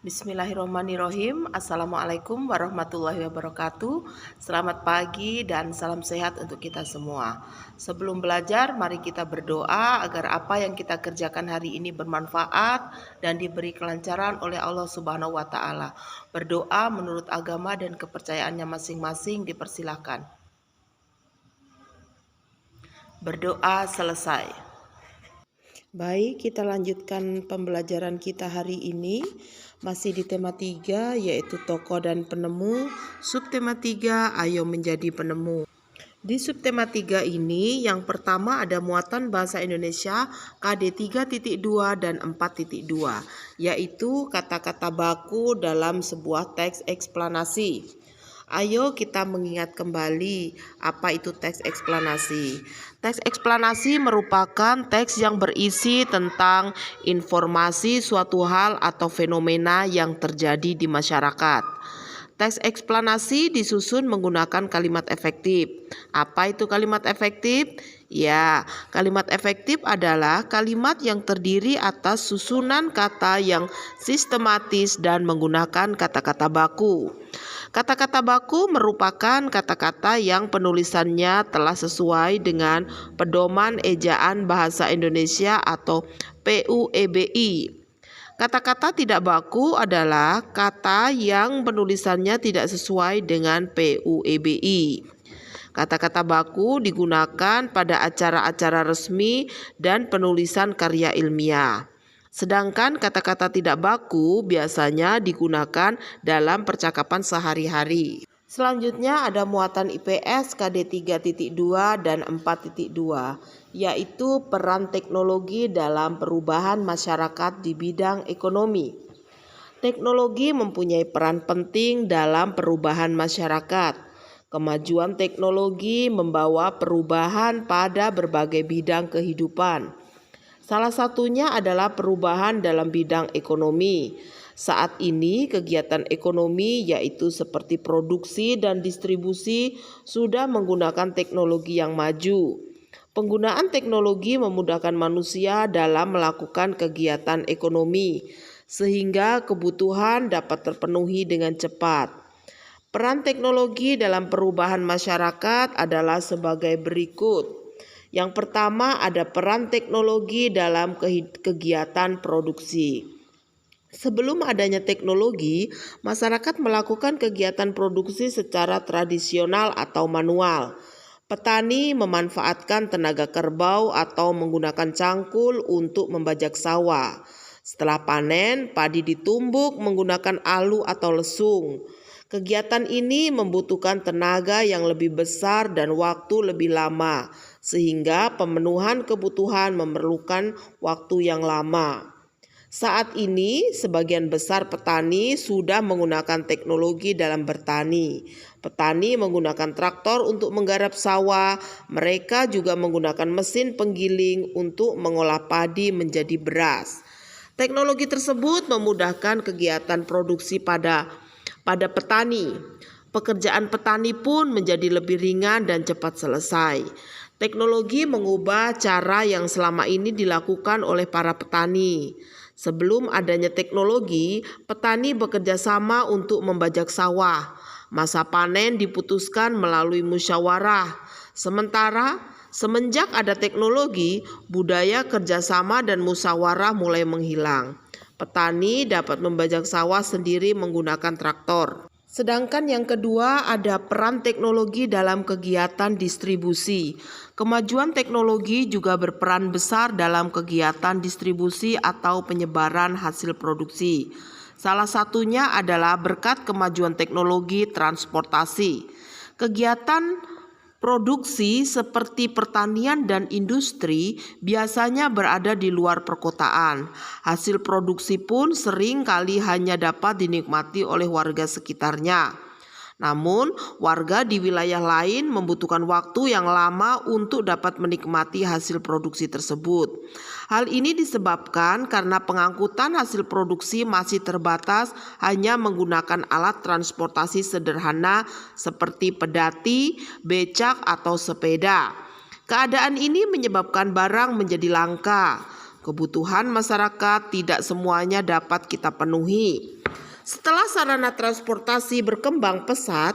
Bismillahirrahmanirrahim. Assalamualaikum warahmatullahi wabarakatuh. Selamat pagi dan salam sehat untuk kita semua. Sebelum belajar, mari kita berdoa agar apa yang kita kerjakan hari ini bermanfaat dan diberi kelancaran oleh Allah Subhanahu wa Ta'ala. Berdoa menurut agama dan kepercayaannya masing-masing dipersilahkan. Berdoa selesai. Baik, kita lanjutkan pembelajaran kita hari ini. Masih di tema 3 yaitu tokoh dan penemu. Subtema 3, ayo menjadi penemu. Di subtema 3 ini yang pertama ada muatan bahasa Indonesia KD 3.2 dan 4.2, yaitu kata-kata baku dalam sebuah teks eksplanasi. Ayo kita mengingat kembali apa itu teks eksplanasi. Teks eksplanasi merupakan teks yang berisi tentang informasi suatu hal atau fenomena yang terjadi di masyarakat. Teks eksplanasi disusun menggunakan kalimat efektif. Apa itu kalimat efektif? Ya, kalimat efektif adalah kalimat yang terdiri atas susunan kata yang sistematis dan menggunakan kata-kata baku. Kata-kata baku merupakan kata-kata yang penulisannya telah sesuai dengan Pedoman Ejaan Bahasa Indonesia atau PUEBI. Kata-kata tidak baku adalah kata yang penulisannya tidak sesuai dengan PUEBI. Kata-kata baku digunakan pada acara-acara resmi dan penulisan karya ilmiah. Sedangkan kata-kata tidak baku biasanya digunakan dalam percakapan sehari-hari. Selanjutnya ada muatan IPS KD 3.2 dan 4.2, yaitu peran teknologi dalam perubahan masyarakat di bidang ekonomi. Teknologi mempunyai peran penting dalam perubahan masyarakat. Kemajuan teknologi membawa perubahan pada berbagai bidang kehidupan. Salah satunya adalah perubahan dalam bidang ekonomi. Saat ini kegiatan ekonomi yaitu seperti produksi dan distribusi sudah menggunakan teknologi yang maju. Penggunaan teknologi memudahkan manusia dalam melakukan kegiatan ekonomi sehingga kebutuhan dapat terpenuhi dengan cepat. Peran teknologi dalam perubahan masyarakat adalah sebagai berikut. Yang pertama ada peran teknologi dalam kegiatan produksi. Sebelum adanya teknologi, masyarakat melakukan kegiatan produksi secara tradisional atau manual. Petani memanfaatkan tenaga kerbau atau menggunakan cangkul untuk membajak sawah. Setelah panen, padi ditumbuk menggunakan alu atau lesung. Kegiatan ini membutuhkan tenaga yang lebih besar dan waktu lebih lama, sehingga pemenuhan kebutuhan memerlukan waktu yang lama. Saat ini, sebagian besar petani sudah menggunakan teknologi dalam bertani. Petani menggunakan traktor untuk menggarap sawah. Mereka juga menggunakan mesin penggiling untuk mengolah padi menjadi beras. Teknologi tersebut memudahkan kegiatan produksi pada petani. Pekerjaan petani pun menjadi lebih ringan dan cepat selesai. Teknologi mengubah cara yang selama ini dilakukan oleh para petani. Sebelum adanya teknologi, petani bekerja sama untuk membajak sawah. Masa panen diputuskan melalui musyawarah. Sementara semenjak ada teknologi, budaya kerjasama dan musyawarah mulai menghilang. Petani dapat membajak sawah sendiri menggunakan traktor. Sedangkan yang kedua ada peran teknologi dalam kegiatan distribusi. Kemajuan teknologi juga berperan besar dalam kegiatan distribusi atau penyebaran hasil produksi. Salah satunya adalah berkat kemajuan teknologi transportasi. Kegiatan produksi seperti pertanian dan industri biasanya berada di luar perkotaan. Hasil produksi pun sering kali hanya dapat dinikmati oleh warga sekitarnya. Namun, warga di wilayah lain membutuhkan waktu yang lama untuk dapat menikmati hasil produksi tersebut. Hal ini disebabkan karena pengangkutan hasil produksi masih terbatas hanya menggunakan alat transportasi sederhana seperti pedati, becak, atau sepeda. Keadaan ini menyebabkan barang menjadi langka. Kebutuhan masyarakat tidak semuanya dapat kita penuhi. Setelah sarana transportasi berkembang pesat,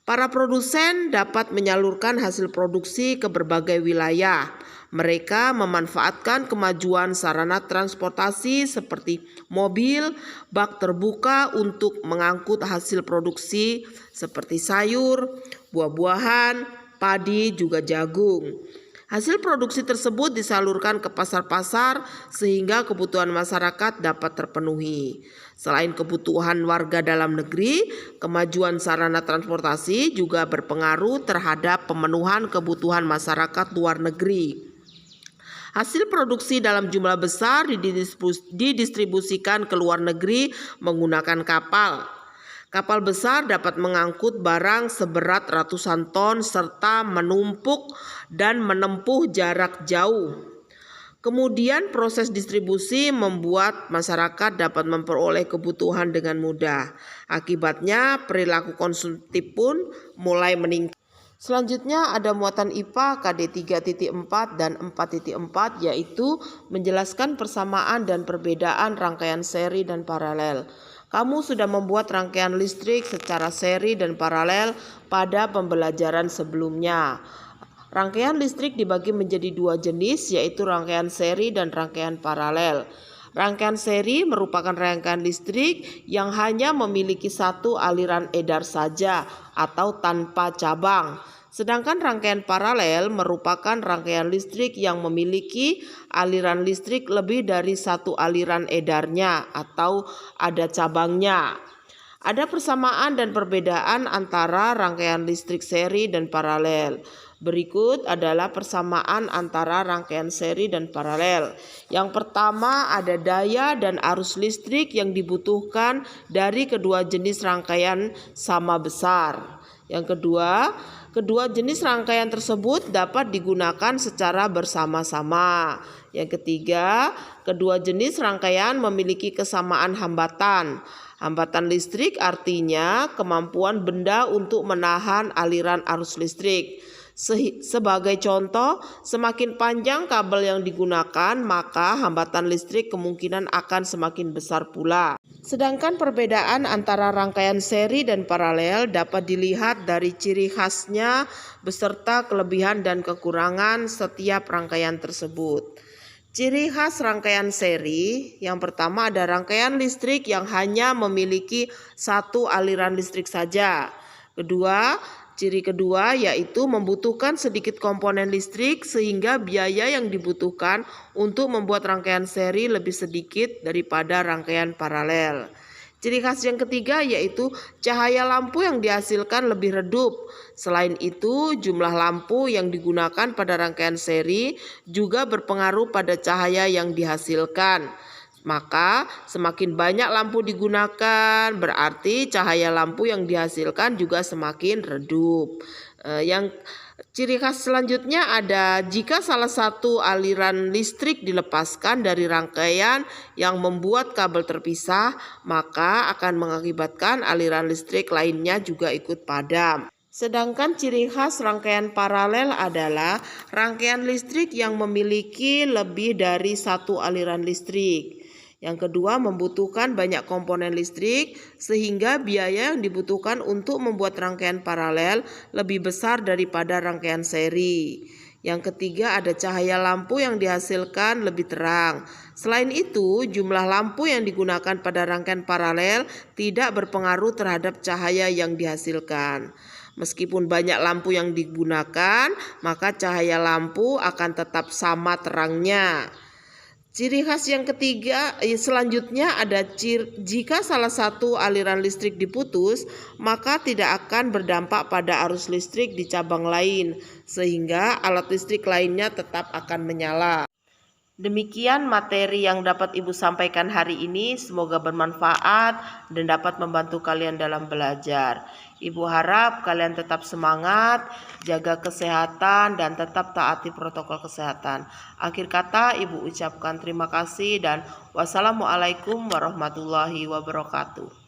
para produsen dapat menyalurkan hasil produksi ke berbagai wilayah. Mereka memanfaatkan kemajuan sarana transportasi seperti mobil, bak terbuka untuk mengangkut hasil produksi seperti sayur, buah-buahan, padi, juga jagung. Hasil produksi tersebut disalurkan ke pasar-pasar sehingga kebutuhan masyarakat dapat terpenuhi. Selain kebutuhan warga dalam negeri, kemajuan sarana transportasi juga berpengaruh terhadap pemenuhan kebutuhan masyarakat luar negeri. Hasil produksi dalam jumlah besar didistribusikan ke luar negeri menggunakan kapal. Kapal besar dapat mengangkut barang seberat ratusan ton serta menumpuk dan menempuh jarak jauh. Kemudian proses distribusi membuat masyarakat dapat memperoleh kebutuhan dengan mudah. Akibatnya perilaku konsumtif pun mulai meningkat. Selanjutnya ada muatan IPA KD 3.4 dan 4.4, yaitu menjelaskan persamaan dan perbedaan rangkaian seri dan paralel. Kamu sudah membuat rangkaian listrik secara seri dan paralel pada pembelajaran sebelumnya. Rangkaian listrik dibagi menjadi dua jenis, yaitu rangkaian seri dan rangkaian paralel. Rangkaian seri merupakan rangkaian listrik yang hanya memiliki satu aliran edar saja atau tanpa cabang. Sedangkan rangkaian paralel merupakan rangkaian listrik yang memiliki aliran listrik lebih dari satu aliran edarnya atau ada cabangnya. Ada persamaan dan perbedaan antara rangkaian listrik seri dan paralel. Berikut adalah persamaan antara rangkaian seri dan paralel. Yang pertama ada daya dan arus listrik yang dibutuhkan dari kedua jenis rangkaian sama besar. Yang kedua, kedua jenis rangkaian tersebut dapat digunakan secara bersama-sama. Yang ketiga, kedua jenis rangkaian memiliki kesamaan hambatan. Hambatan listrik artinya kemampuan benda untuk menahan aliran arus listrik. Sebagai contoh, semakin panjang kabel yang digunakan, maka hambatan listrik kemungkinan akan semakin besar pula. Sedangkan perbedaan antara rangkaian seri dan paralel dapat dilihat dari ciri khasnya beserta kelebihan dan kekurangan setiap rangkaian tersebut. Ciri khas rangkaian seri, yang pertama ada rangkaian listrik yang hanya memiliki satu aliran listrik saja. Ciri kedua yaitu membutuhkan sedikit komponen listrik sehingga biaya yang dibutuhkan untuk membuat rangkaian seri lebih sedikit daripada rangkaian paralel. Ciri khas yang ketiga yaitu cahaya lampu yang dihasilkan lebih redup. Selain itu, jumlah lampu yang digunakan pada rangkaian seri juga berpengaruh pada cahaya yang dihasilkan. Maka semakin banyak lampu digunakan berarti cahaya lampu yang dihasilkan juga semakin redup. Yang ciri khas selanjutnya ada jika salah satu aliran listrik dilepaskan dari rangkaian yang membuat kabel terpisah, maka akan mengakibatkan aliran listrik lainnya juga ikut padam. Sedangkan ciri khas rangkaian paralel adalah rangkaian listrik yang memiliki lebih dari satu aliran listrik. Yang kedua, membutuhkan banyak komponen listrik sehingga biaya yang dibutuhkan untuk membuat rangkaian paralel lebih besar daripada rangkaian seri. Yang ketiga, ada cahaya lampu yang dihasilkan lebih terang. Selain itu, jumlah lampu yang digunakan pada rangkaian paralel tidak berpengaruh terhadap cahaya yang dihasilkan. Meskipun banyak lampu yang digunakan, maka cahaya lampu akan tetap sama terangnya. Ciri khas yang ketiga selanjutnya ada jika salah satu aliran listrik diputus, maka tidak akan berdampak pada arus listrik di cabang lain, sehingga alat listrik lainnya tetap akan menyala. Demikian materi yang dapat Ibu sampaikan hari ini, semoga bermanfaat dan dapat membantu kalian dalam belajar. Ibu harap kalian tetap semangat, jaga kesehatan dan tetap taati protokol kesehatan. Akhir kata Ibu ucapkan terima kasih dan wassalamualaikum warahmatullahi wabarakatuh.